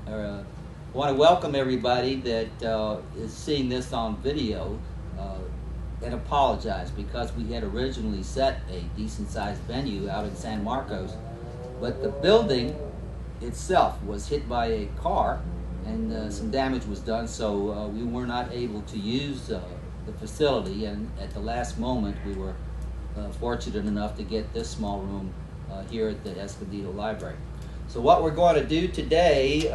want to welcome everybody that is seeing this on video and apologize because we had originally set a decent-sized venue out in San Marcos, but the building itself was hit by a car and some damage was done, so we were not able to use the facility, and at the last moment we were fortunate enough to get this small room here at the Escondido Library. So what we're going to do today,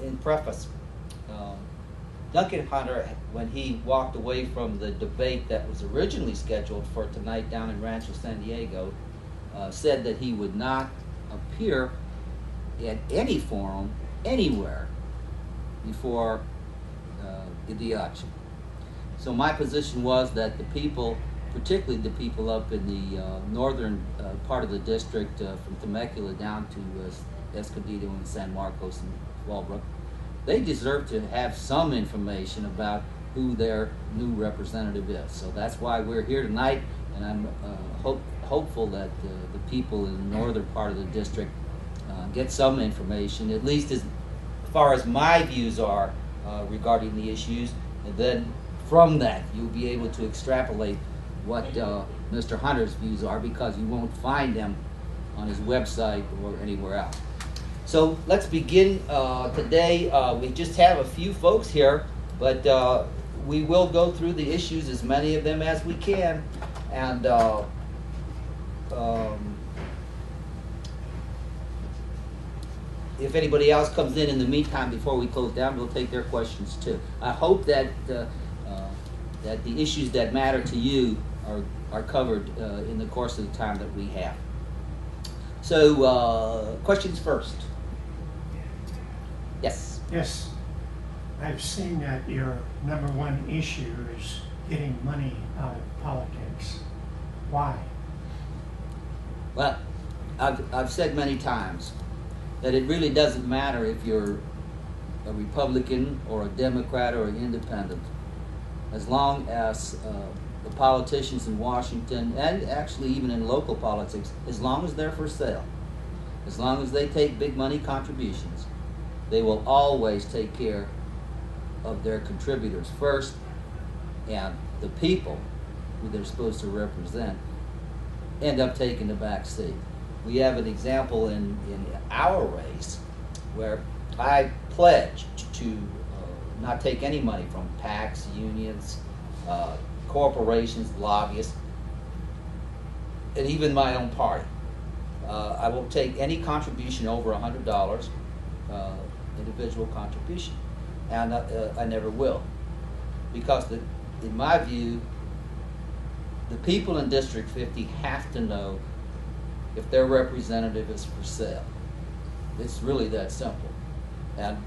in preface, Duncan Hunter, when he walked away from the debate that was originally scheduled for tonight down in Rancho San Diego, said that he would not appear at any forum, anywhere, before the election. So my position was that the people, particularly the people up in the northern part of the district, from Temecula down to Escondido and San Marcos and Walbrook, they deserve to have some information about who their new representative is. So that's why we're here tonight, and I'm hopeful that the people in the northern part of the district get some information, at least as far as my views are regarding the issues, and then from that you'll be able to extrapolate what Mr. Hunter's views are, because you won't find them on his website or anywhere else. So let's begin today. We just have a few folks here, but we will go through the issues, as many of them as we can, and if anybody else comes in the meantime before we close down, we'll take their questions too. I hope that that the issues that matter to you are covered in the course of the time that we have. So questions first. Yes. Yes. I've seen that your number one issue is getting money out of politics. Why? Well, I've said many times that it really doesn't matter if you're a Republican or a Democrat or an independent, as long as the politicians in Washington, and actually even in local politics, as long as they're for sale, as long as they take big money contributions, they will always take care of their contributors first, and the people who they're supposed to represent end up taking the back seat. We have an example in our race where I pledged to not take any money from PACs, unions, corporations, lobbyists, and even my own party. I won't take any contribution over $100, individual contribution, and I never will, because in my view, the people in District 50 have to know if their representative is for sale. It's really that simple. And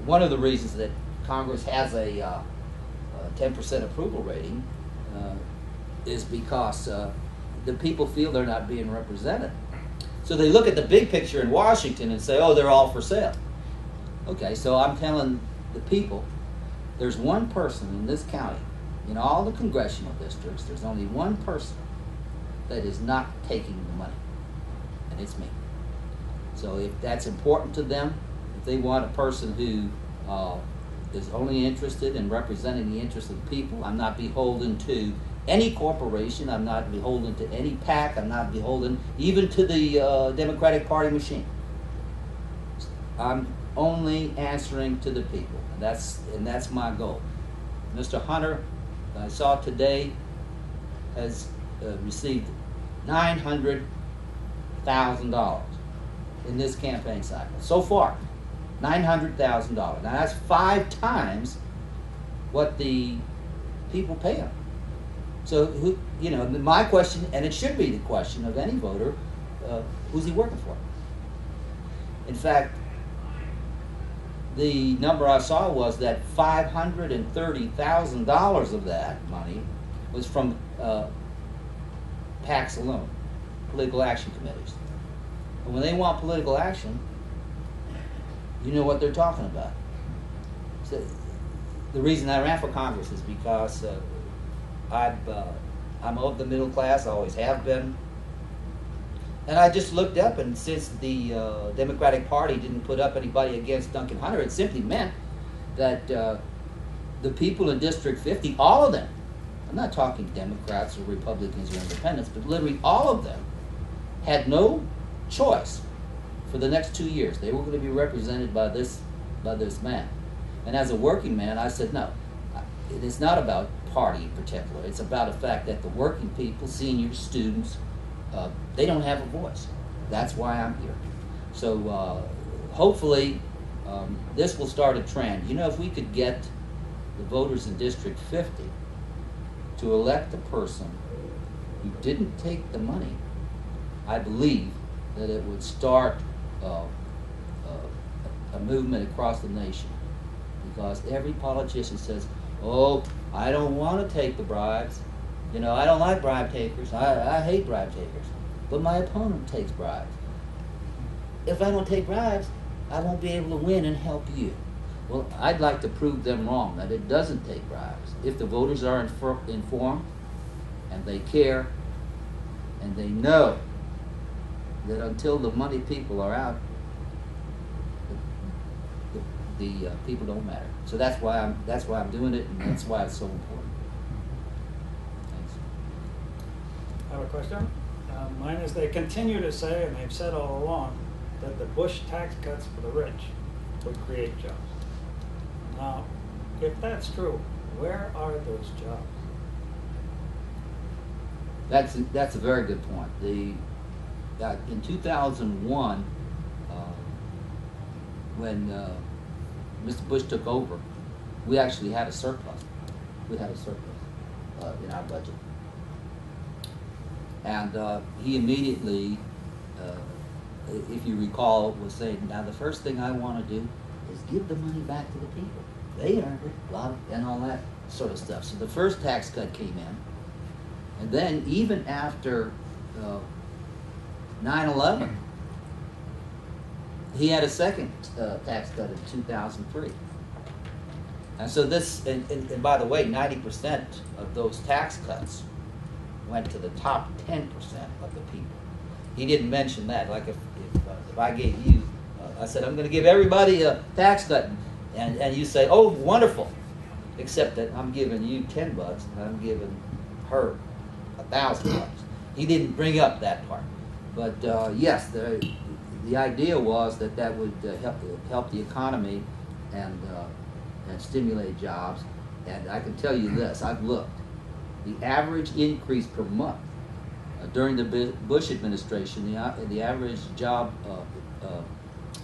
one of the reasons that Congress has a 10% approval rating is because the people feel they're not being represented. So they look at the big picture in Washington and say, oh, they're all for sale. Okay, so I'm telling the people, there's one person in this county, in all the congressional districts, there's only one person that is not taking the money, and it's me. So if that's important to them, if they want a person who is only interested in representing the interests of the people, I'm not beholden to any corporation, I'm not beholden to any PAC, I'm not beholden even to the Democratic Party machine. I'm only answering to the people, and that's my goal. Mr. Hunter, I saw today, has received $900,000 in this campaign cycle so far. $900,000. Now that's 5 times what the people pay him. So who, my question, and it should be the question of any voter, who's he working for? In fact, the number I saw was that $530,000 of that money was from PACs alone, political action committees. And when they want political action, you know what they're talking about. So the reason I ran for Congress is because I'm of the middle class, I always have been. And I just looked up, and since the Democratic Party didn't put up anybody against Duncan Hunter, it simply meant that the people in District 50, all of them, I'm not talking Democrats or Republicans or Independents, but literally all of them, had no choice for the next 2 years. They were going to be represented by this man. And as a working man, I said, no, it is not about party in particular. It's about the fact that the working people, seniors, students, they don't have a voice. That's why I'm here. So hopefully this will start a trend. You know, if we could get the voters in District 50 to elect a person who didn't take the money, I believe that it would start a movement across the nation. Because every politician says, oh, I don't want to take the bribes. You know, I don't like bribe takers. I hate bribe takers. But my opponent takes bribes. If I don't take bribes, I won't be able to win and help you. Well, I'd like to prove them wrong, that it doesn't take bribes. If the voters are informed, and they care, and they know that until the money people are out, the people don't matter. So that's why I'm doing it, and that's why it's so important. Thanks. I have a question. Mine is, they continue to say, and they've said all along, that the Bush tax cuts for the rich would create jobs. Now, if that's true, where are those jobs? That's a very good point. In 2001, when Mr. Bush took over, we actually had a surplus. We had a surplus in our budget. And he immediately, if you recall, was saying, now the first thing I want to do is give the money back to the people. They earned it, and all that sort of stuff. So the first tax cut came in. And then even after 9/11, he had a second tax cut in 2003. And so this, and by the way, 90% of those tax cuts went to the top 10% of the people. He didn't mention that. Like if I gave you, I said, I'm going to give everybody a tax cut, and you say, oh, wonderful, except that I'm giving you $10 and I'm giving her $1,000. He didn't bring up that part. But yes, the idea was that would help the economy and stimulate jobs. And I can tell you this, I've looked. The average increase per month during the Bush administration, the average job,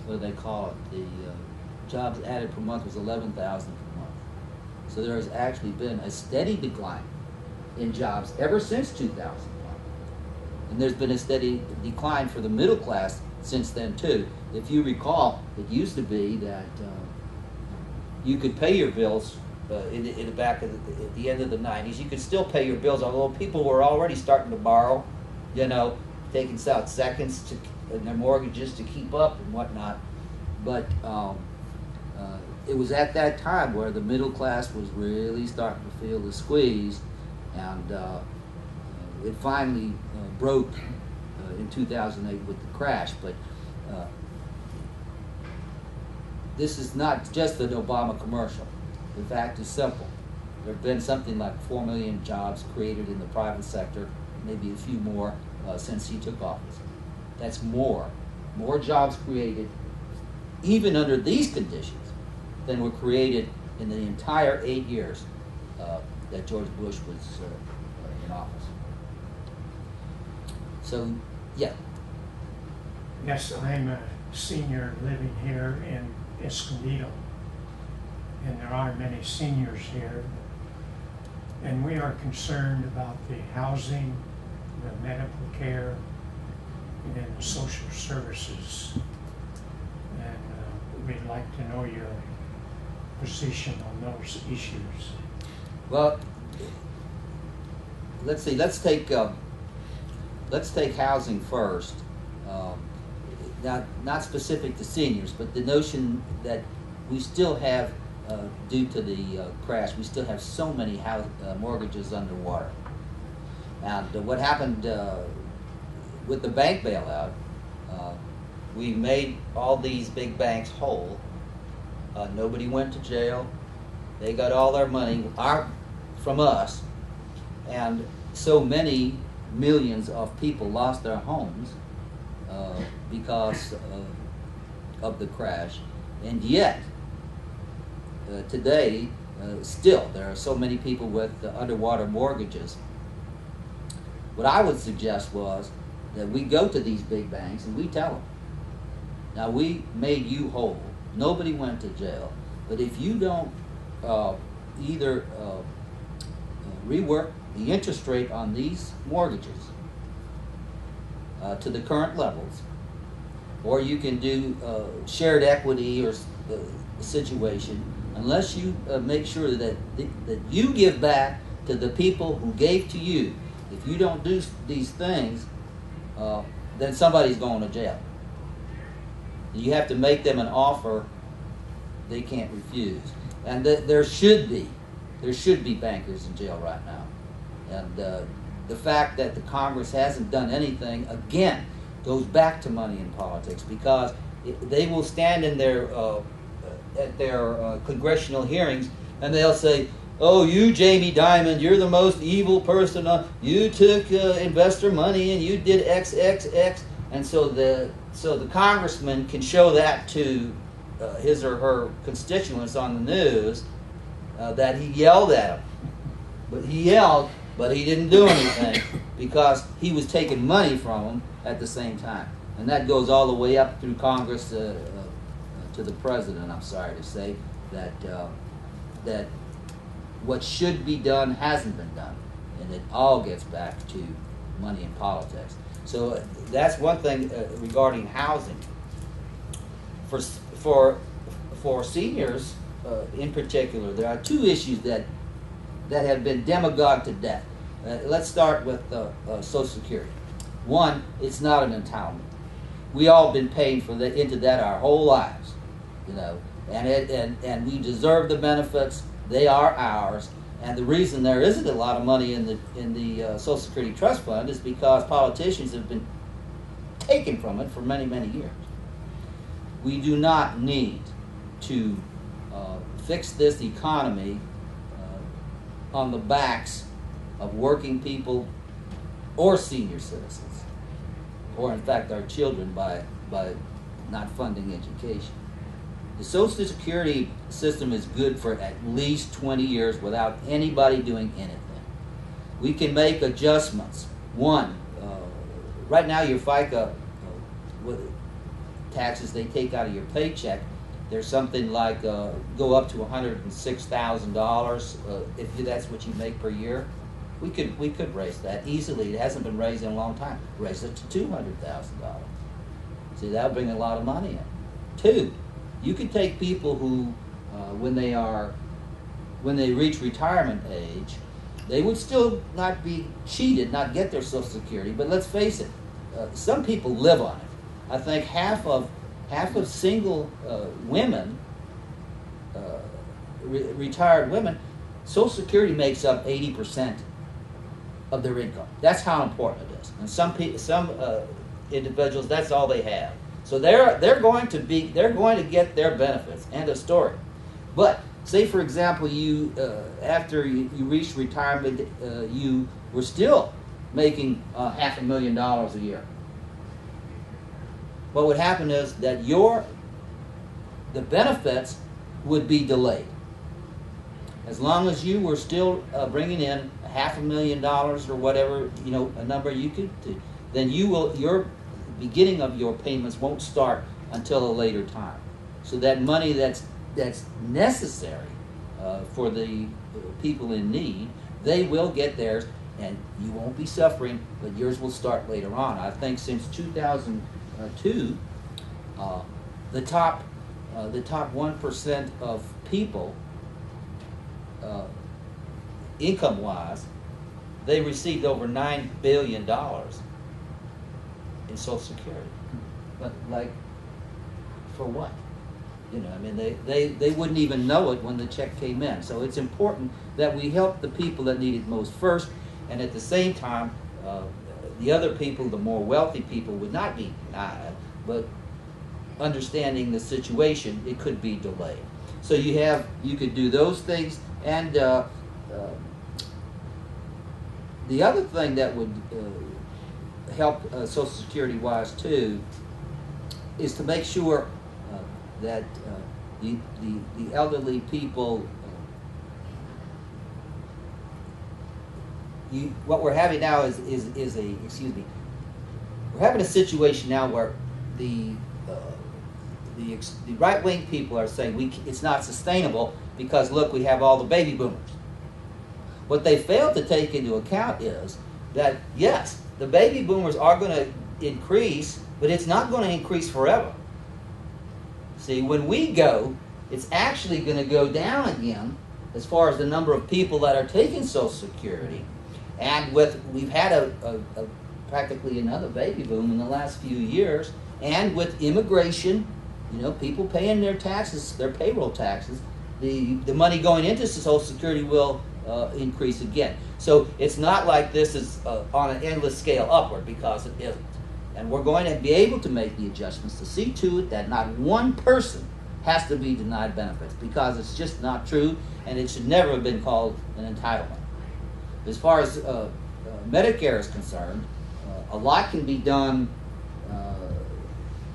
what do they call it? The jobs added per month was 11,000 per month. So there has actually been a steady decline in jobs ever since 2001. And there's been a steady decline for the middle class since then too. If you recall, it used to be that you could pay your bills in the back of at the end of the 90s. You could still pay your bills, although people were already starting to borrow, you know, taking out seconds in their mortgages to keep up and whatnot. But it was at that time where the middle class was really starting to feel the squeeze, and it finally broke in 2008 with the crash. But this is not just an Obama commercial. The fact is simple. There have been something like 4 million jobs created in the private sector, maybe a few more since he took office. That's more jobs created, even under these conditions, than were created in the entire 8 years that George Bush was in office. So, yeah. Yes, I'm a senior living here in Escondido, and there are many seniors here, and we are concerned about the housing, the medical care, and the social services. And we'd like to know your position on those issues. Well, let's see. Let's take housing first. Not specific to seniors, but the notion that we still have, due to the crash, we still have so many mortgages underwater. And what happened with the bank bailout, we made all these big banks whole. Nobody went to jail. They got all their money from us, and so many millions of people lost their homes because of the crash. And yet, today, still, there are so many people with underwater mortgages. What I would suggest was that we go to these big banks and we tell them, now we made you whole. Nobody went to jail. But if you don't either rework the interest rate on these mortgages to the current levels, or you can do shared equity or situation, unless you make sure that you give back to the people who gave to you. If you don't do these things, then somebody's going to jail. You have to make them an offer they can't refuse. And there should be bankers in jail right now. And the fact that the Congress hasn't done anything, again, goes back to money in politics, because they will stand in at their congressional hearings and they'll say, oh, you, Jamie Dimon, you're the most evil person. You took investor money and you did X, X, X. And so the congressman can show that to his or her constituents on the news that he yelled at them. But he yelled, but he didn't do anything because he was taking money from them at the same time. And that goes all the way up through Congress to the president. I'm sorry to say that that what should be done hasn't been done, and it all gets back to money in politics. So that's one thing regarding housing. For seniors in particular, there are two issues that have been demagogued to death. Let's start with Social Security. One, it's not an entitlement. We all been paying into that our whole lives, you know, and we deserve the benefits. They are ours, and the reason there isn't a lot of money in the Social Security Trust Fund is because politicians have been taken from it for many, many years. We do not need to fix this economy on the backs of working people or senior citizens, or in fact our children, by not funding education. The Social Security system is good for at least 20 years without anybody doing anything. We can make adjustments. One, right now your FICA taxes they take out of your paycheck, there's something like go up to $106,000 if that's what you make per year. We could raise that easily. It hasn't been raised in a long time. Raise it to $200,000. See, that'll bring a lot of money in. Two, you could take people who, when they reach retirement age, they would still not be cheated, not get their Social Security. But let's face it, some people live on it. I think half of single women, retired women, Social Security makes up 80% of their income. That's how important it is. And some individuals, that's all they have. So they're going to get their benefits. End of story. But say, for example, you after you reached retirement, you were still making $500,000 a year. What would happen is that the benefits would be delayed. As long as you were still bringing in $500,000 or whatever, you know, a number you could do, then your beginning of your payments won't start until a later time. So that money that's necessary for the people in need, they will get theirs, and you won't be suffering, but yours will start later on. I think since 2002, the top 1% of people, income-wise, they received over $9 billion in Social Security. But like, for what? You know, I mean, they wouldn't even know it when the check came in. So it's important that we help the people that need it most first, and at the same time, the other people, the more wealthy people, would not be denied, but understanding the situation, it could be delayed. So you could do those things, and the other thing that would help Social Security wise too is to make sure that the elderly people, what we're having now is we're having a situation now where the right-wing people are saying it's not sustainable because look, we have all the baby boomers. What they failed to take into account is that yes, the baby boomers are going to increase, but it's not going to increase forever. See, when we go, it's actually going to go down again as far as the number of people that are taking Social Security. And we've had a practically another baby boom in the last few years, and with immigration, people paying their taxes, their payroll taxes, the money going into Social Security will increase again. So it's not like this is on an endless scale upward, because it isn't. And we're going to be able to make the adjustments to see to it that not one person has to be denied benefits, because it's just not true, and it should never have been called an entitlement. As far as Medicare is concerned, a lot can be done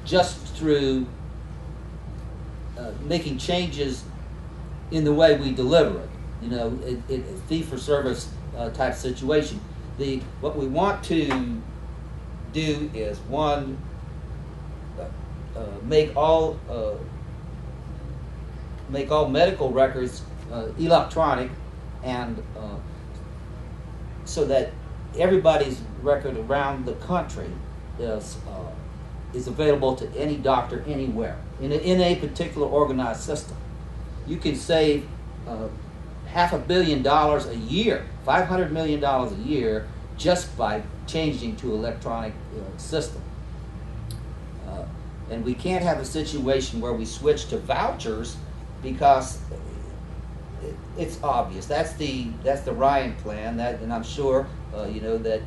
just through making changes in the way we deliver it. It's fee-for-service type situation. What we want to do is, one, make all medical records electronic, and so that everybody's record around the country is available to any doctor anywhere in a particular organized system. You can save $500 million a year, $500 million a year, just by changing to electronic system. And we can't have a situation where we switch to vouchers, because it's obvious. That's the Ryan plan, and I'm sure that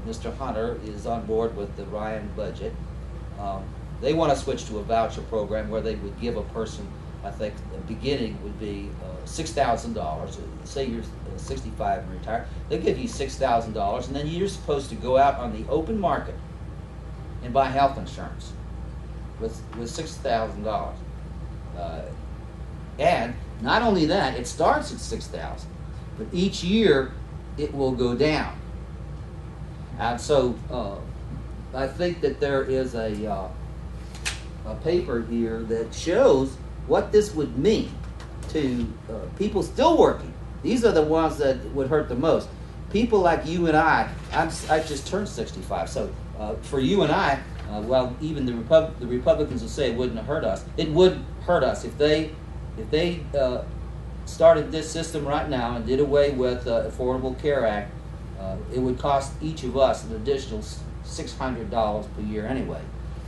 Mr. Hunter is on board with the Ryan budget. They want to switch to a voucher program where they would give a person, I think the beginning would be $6,000. Say you're 65 and retired, they give you $6,000, and then you're supposed to go out on the open market and buy health insurance with $6,000. And not only that, it starts at $6,000, but each year it will go down. And so I think that there is a paper here that shows what this would mean to people still working. These are the ones that would hurt the most. People like you and I just turned 65, so for you and I, well, even the Republicans will say it wouldn't hurt us. It would hurt us if they started this system right now and did away with Affordable Care Act. It would cost each of us an additional $600 per year anyway.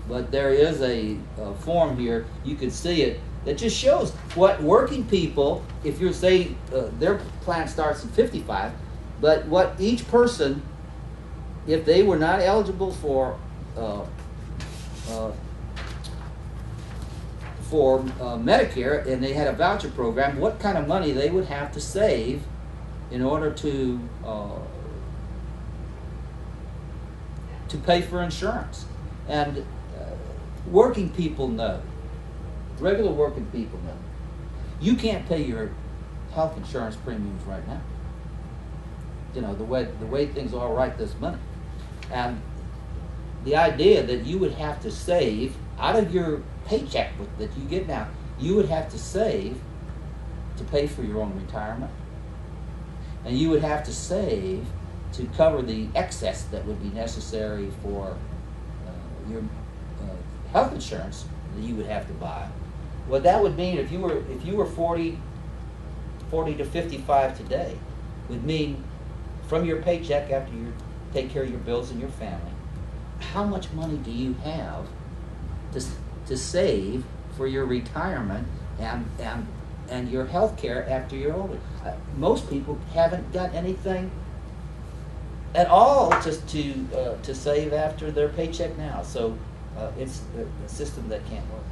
But there is a form here, you can see it, that just shows what working people, if you're saying their plan starts at 55, but what each person, if they were not eligible for Medicare and they had a voucher program, what kind of money they would have to save in order to pay for insurance. And working people know, regular working people know, you can't pay your health insurance premiums right now. The way things are right this minute. And the idea that you would have to save out of your paycheck that you get now, you would have to save to pay for your own retirement, and you would have to save to cover the excess that would be necessary for your health insurance that you would have to buy. What that would mean, if you were 40 to 55 today, would mean from your paycheck, after you take care of your bills and your family, how much money do you have to save for your retirement and your health care after you're older? Most people haven't got anything at all to save after their paycheck now. So it's a system that can't work.